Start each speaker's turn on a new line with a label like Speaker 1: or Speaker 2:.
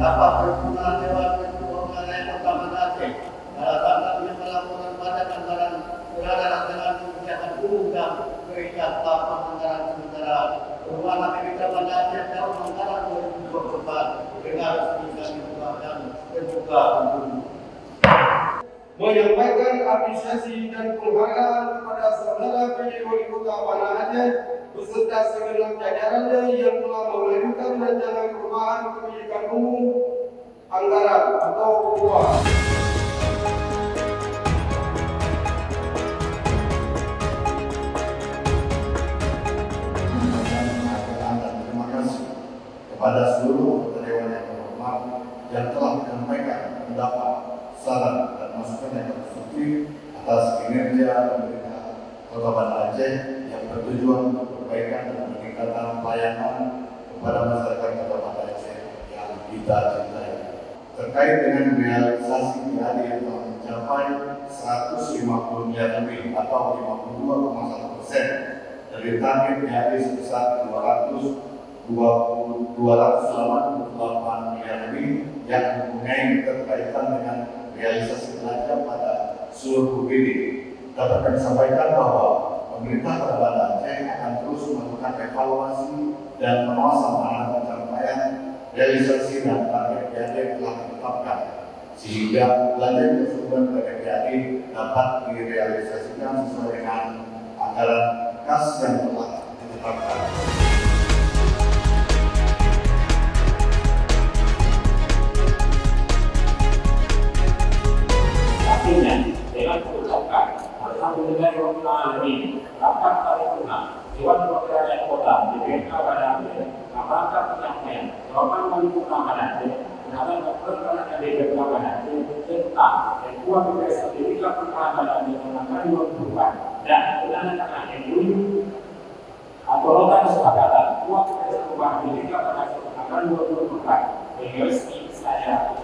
Speaker 1: Rapat Perhimpunan Dewan Keuangan Kota Banda Aceh dalam rangka pelaporan pada anggaran berada dengan kebijakan umum dan kebijakan anggaran sementara Perubahan APBD Banda Aceh tahun anggaran 2024 dengan resmi dan terbuka untuk
Speaker 2: menyampaikan apresiasi dan penghargaan kepada saudara PD Wali Kota Banda Aceh beserta segenap jajarannya yang telah mengajukan rancangan perubahan kebijakan umum anggaran atau PUA.
Speaker 1: Terima kasih kepada seluruh anggota Dewan yang terhormat yang telah menyampaikan pendapat, saran dan masukan yang konstruktif atas kinerja pemerintah Kota Banda Aceh yang bertujuan untuk perbaikan dan peningkatan pelayanan kepada masyarakat Kota Banda Aceh yang kita cintai. Terkait dengan realisasi PAD yang telah mencapai 150 miliar lebih atau 52,1% dari target PAD sebesar 288 miliar lebih yang mempunyai keterkaitan dengan realisasi belanja pada seluruh BPD. Dapat kami sampaikan bahwa pemerintah Kota Banda Aceh akan terus melakukan evaluasi dan pengawasan terhadap pencapaian realisasi dan target PAD yang telah ditetapkan, sehingga belanja tersebut pada PAD dapat direalisasikan sesuai dengan anggaran kas yang telah ditetapkan.
Speaker 3: Artinya, dengan mengucapkan Alhamdulillahirabbil alamin, rapat paripurna Dewan Perwakilan Kota DPRK Banda Aceh rangka penyampaian jawaban paripurna Banda Aceh terhadap laporan DPRK Banda Aceh tentang Ketua BPS Sertifikat Pertahanan Banda Aceh anggaran 2024 dan penandatangan MOU atau nota kesepakatan Ketua BPS Perubahan Sertifikat Banda Aceh anggaran 2024 yang resmi saya